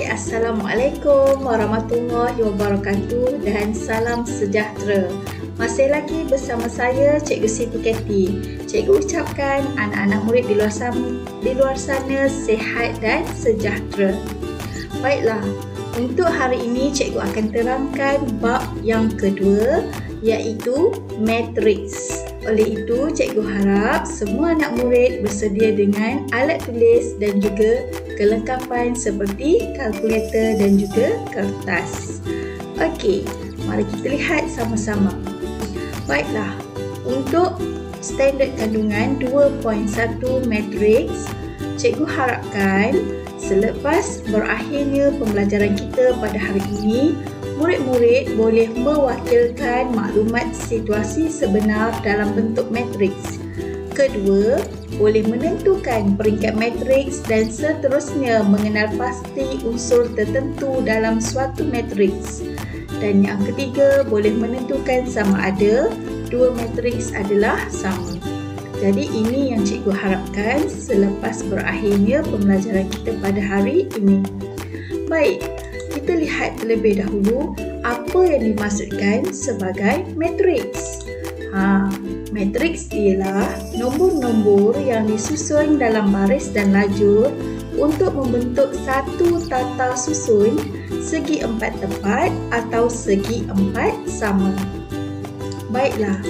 Assalamualaikum warahmatullahi wabarakatuh dan salam sejahtera. Masih lagi bersama saya Cikgu Siti Keti. Cikgu ucapkan anak-anak murid di luar sana sihat dan sejahtera. Baiklah, untuk hari ini cikgu akan terangkan bab yang kedua, iaitu matriks. Oleh itu, cikgu harap semua anak murid bersedia dengan alat tulis dan juga kelengkapan seperti kalkulator dan juga kertas. Okey, mari kita lihat sama-sama. Baiklah, untuk standard kandungan 2.1 matriks, cikgu harapkan selepas berakhirnya pembelajaran kita pada hari ini, murid-murid boleh mewakilkan maklumat situasi sebenar dalam bentuk matriks. Kedua, boleh menentukan peringkat matriks dan seterusnya mengenal pasti unsur tertentu dalam suatu matriks. Dan yang ketiga, boleh menentukan sama ada dua matriks adalah sama. Jadi ini yang cikgu harapkan selepas berakhirnya pembelajaran kita pada hari ini. Baik, kita lihat terlebih dahulu apa yang dimaksudkan sebagai matriks. Matriks ialah nombor-nombor yang disusun dalam baris dan lajur untuk membentuk satu tata susun segi empat tepat atau segi empat sama. Baiklah.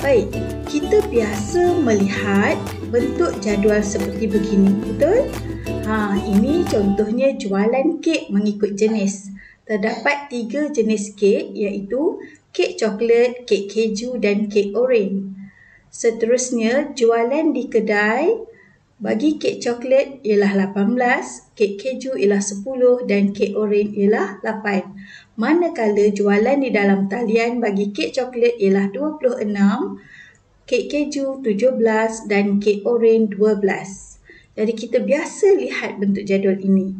Baik, kita biasa melihat bentuk jadual seperti begini, betul? Ini contohnya jualan kek mengikut jenis. Terdapat 3 jenis kek, iaitu kek coklat, kek keju dan kek oren. Seterusnya, jualan di kedai bagi kek coklat ialah 18, kek keju ialah 10 dan kek oren ialah 8. Manakala jualan di dalam talian bagi kek coklat ialah 26, kek keju 17 dan kek oren 12. Jadi kita biasa lihat bentuk jadual ini.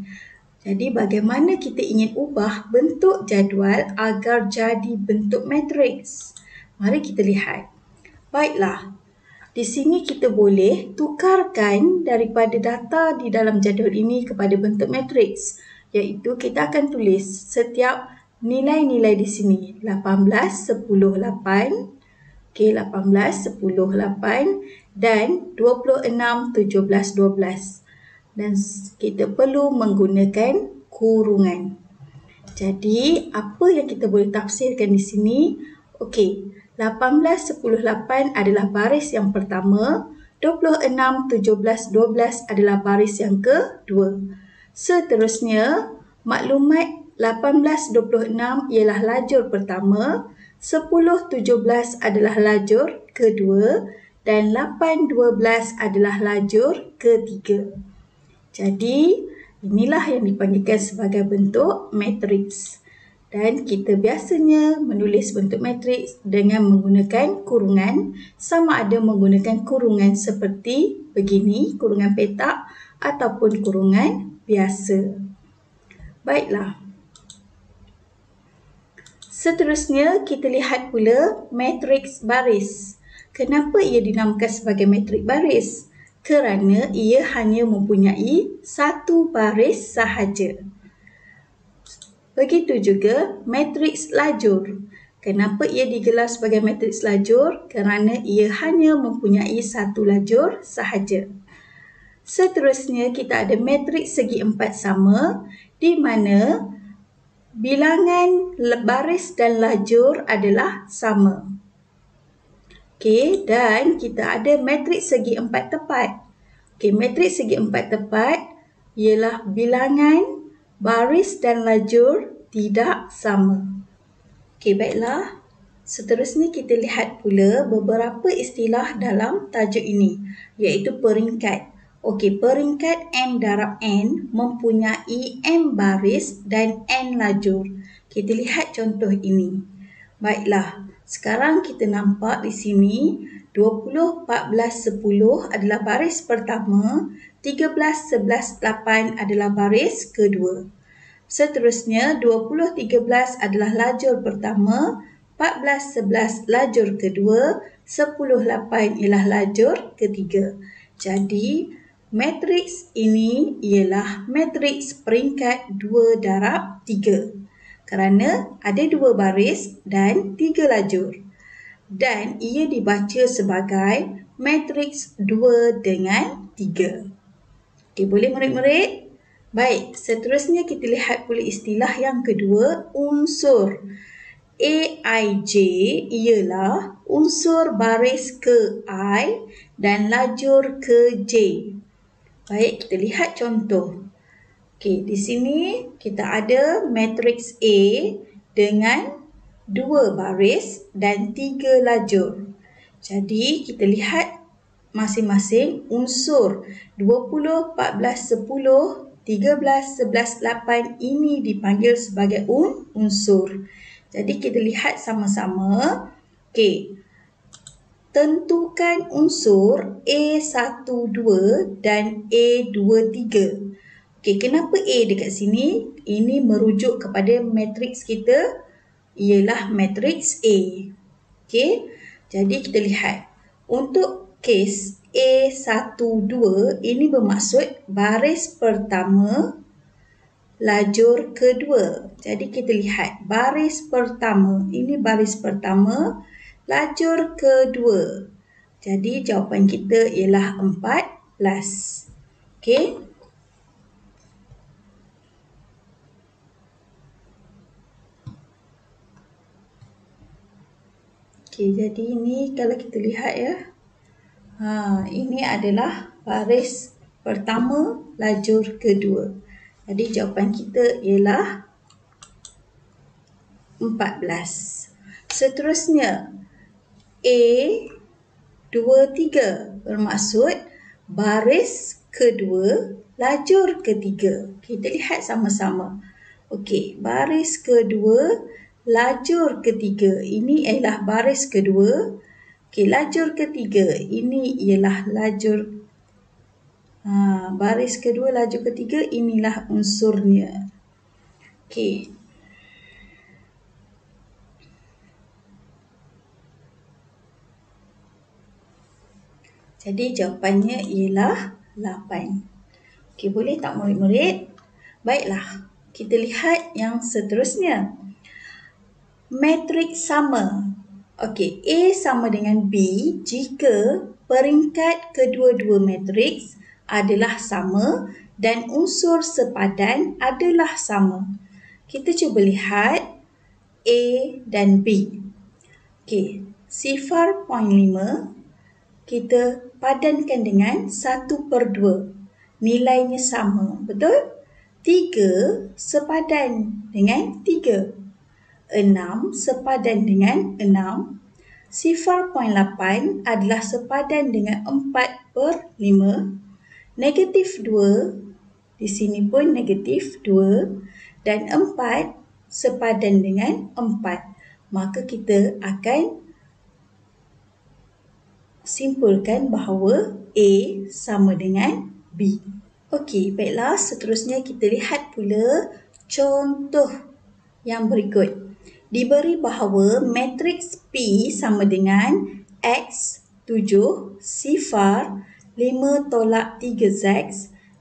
Jadi bagaimana kita ingin ubah bentuk jadual agar jadi bentuk matriks? Mari kita lihat. Baiklah, di sini kita boleh tukarkan daripada data di dalam jadual ini kepada bentuk matriks. Iaitu kita akan tulis setiap nilai-nilai di sini. 18, 10, 8. Okey, 18, 10, 8 dan 26, 17, 12. Dan kita perlu menggunakan kurungan. Jadi, apa yang kita boleh tafsirkan di sini? Okey, 18, 10, 8 adalah baris yang pertama, 26, 17, 12 adalah baris yang kedua. Seterusnya, maklumat 18, 26 ialah lajur pertama, 10, 17 adalah lajur kedua dan 8, 12 adalah lajur ketiga. Jadi, inilah yang dipanggilkan sebagai bentuk matriks. Dan kita biasanya menulis bentuk matriks dengan menggunakan kurungan, sama ada menggunakan kurungan seperti begini, kurungan petak ataupun kurungan biasa. Baiklah. Seterusnya, kita lihat pula matriks baris. Kenapa ia dinamakan sebagai matriks baris? Kerana ia hanya mempunyai satu baris sahaja. Begitu juga matriks lajur. Kenapa ia digelar sebagai matriks lajur? Kerana ia hanya mempunyai satu lajur sahaja. Seterusnya, kita ada matriks segi empat sama, di mana bilangan baris dan lajur adalah sama. Okey, dan kita ada matriks segi empat tepat. Okey, matriks segi empat tepat ialah bilangan baris dan lajur tidak sama. Okey, baiklah. Seterusnya kita lihat pula beberapa istilah dalam tajuk ini, iaitu peringkat. Okey, peringkat M darab N mempunyai M baris dan N lajur. Kita lihat contoh ini. Baiklah, sekarang kita nampak di sini 20, 14, 10 adalah baris pertama, 13, 11, 8 adalah baris kedua. Seterusnya, 20, 13 adalah lajur pertama, 14, 11 lajur kedua, 10, 8 ialah lajur ketiga. Jadi, Matriks ini ialah matriks peringkat 2 darab 3 kerana ada 2 baris dan 3 lajur. Dan ia dibaca sebagai matriks 2 dengan 3. Okey, boleh murid-murid? Baik, seterusnya kita lihat pula istilah yang kedua, unsur. AIJ ialah unsur baris ke I dan lajur ke J. Baik, kita lihat contoh. Okey, di sini kita ada matriks A dengan 2 baris dan 3 lajur. Jadi, kita lihat masing-masing unsur 20, 14, 10, 13, 11, 8 ini dipanggil sebagai unsur. Jadi, kita lihat sama-sama. Okey. Tentukan unsur A12 dan A23. Okey, kenapa A dekat sini? Ini merujuk kepada matriks kita ialah matriks A. Okey, jadi kita lihat. Untuk kes A12 ini bermaksud baris pertama, lajur kedua. Jadi kita lihat baris pertama. Ini baris pertama, lajur kedua. Jadi jawapan kita ialah 14. Okey. Okey, jadi ini kalau kita lihat ya. Ini adalah baris pertama, lajur kedua. Jadi jawapan kita ialah 14. Seterusnya, A23 bermaksud baris kedua, lajur ketiga. Kita lihat sama-sama. Okey, baris kedua, lajur ketiga. Ini ialah baris kedua. Okey, lajur ketiga. Ini ialah lajur baris kedua, lajur ketiga, inilah unsurnya. Okey. Jadi jawapannya ialah 8. Okey, boleh tak murid-murid? Baiklah, kita lihat yang seterusnya. Matriks sama. Okey, A sama dengan B jika peringkat kedua-dua matriks adalah sama dan unsur sepadan adalah sama. Kita cuba lihat A dan B. Okey, 0.5 kita padankan dengan 1/2. Nilainya sama, betul? 3 sepadan dengan 3. 6 sepadan dengan 6. 0.8 adalah sepadan dengan 4/5. Negatif 2, di sini pun negatif 2. Dan 4 sepadan dengan 4. Maka kita akan simpulkan bahawa A sama dengan B. Okey, baiklah. Seterusnya kita lihat pula contoh yang berikut. Diberi bahawa matriks P sama dengan X 7, sifar 5/3Z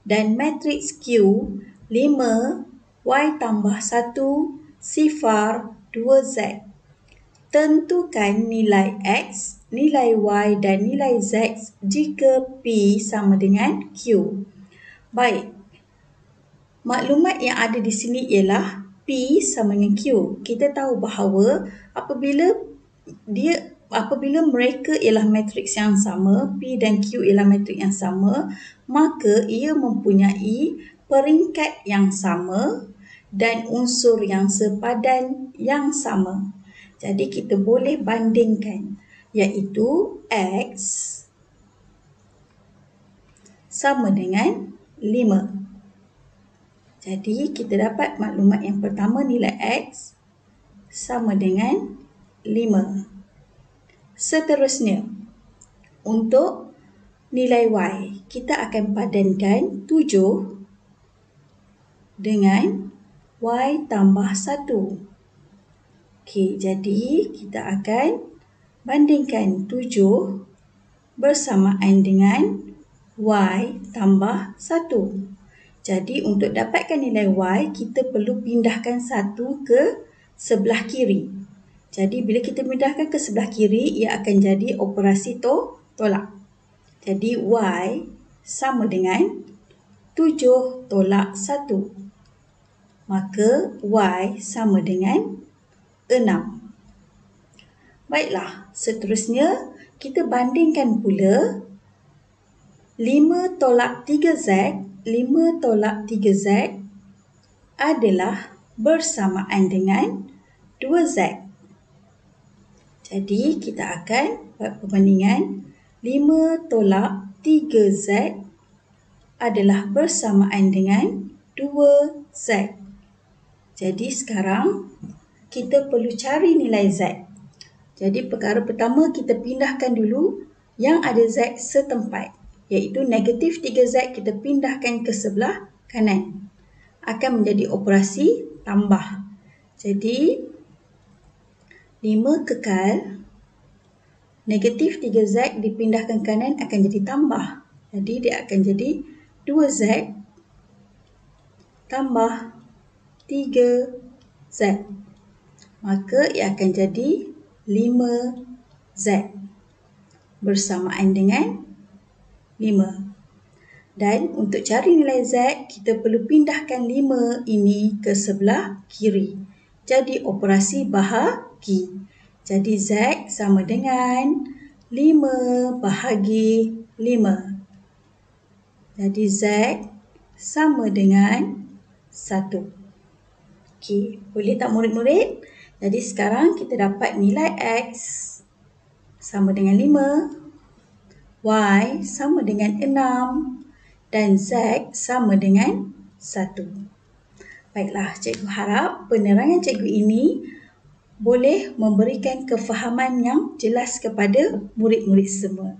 dan matriks Q 5, Y tambah 1, sifar 2Z. Tentukan nilai X, nilai Y dan nilai Z jika P sama dengan Q. Baik, maklumat yang ada di sini ialah P sama dengan Q. Kita tahu bahawa apabila mereka ialah matriks yang sama, P dan Q ialah matriks yang sama, maka ia mempunyai peringkat yang sama dan unsur yang sepadan yang sama. Jadi kita boleh bandingkan, iaitu X sama dengan 5. Jadi kita dapat maklumat yang pertama, nilai X sama dengan 5. Seterusnya, untuk nilai Y, kita akan padankan 7 dengan Y tambah 1. Okey, jadi kita akan bandingkan 7 bersamaan dengan Y tambah 1. Jadi untuk dapatkan nilai Y, kita perlu pindahkan 1 ke sebelah kiri. Jadi bila kita pindahkan ke sebelah kiri, ia akan jadi operasi tolak. Jadi Y sama dengan 7 tolak 1. Maka Y sama dengan 6. Baiklah, seterusnya kita bandingkan pula 5 tolak 3Z. 5 tolak 3Z adalah bersamaan dengan 2Z. Jadi kita akan buat perbandingan 5 tolak 3Z adalah bersamaan dengan 2Z. Jadi sekarang kita perlu cari nilai Z. Jadi perkara pertama kita pindahkan dulu yang ada Z setempat. Iaitu negatif 3Z kita pindahkan ke sebelah kanan. Akan menjadi operasi tambah. Jadi 5 kekal. Negatif 3Z dipindahkan kanan akan jadi tambah. Jadi dia akan jadi 2Z tambah 3Z. Maka ia akan jadi 5Z bersamaan dengan 5. Dan untuk cari nilai Z, kita perlu pindahkan 5 ini ke sebelah kiri. Jadi operasi bahagi. Jadi Z sama dengan 5 bahagi 5. Jadi Z sama dengan 1. Okey, boleh tak murid-murid? Jadi sekarang kita dapat nilai X sama dengan 5, Y sama dengan 6 dan Z sama dengan 1. Baiklah, cikgu harap penerangan cikgu ini boleh memberikan kefahaman yang jelas kepada murid-murid semua.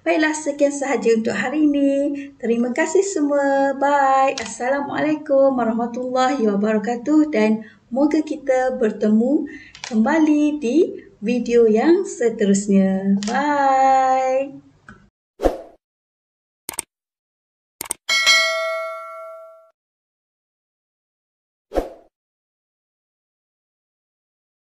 Baiklah, sekian sahaja untuk hari ini. Terima kasih semua. Bye. Assalamualaikum warahmatullahi wabarakatuh dan moga kita bertemu kembali di video yang seterusnya. Bye.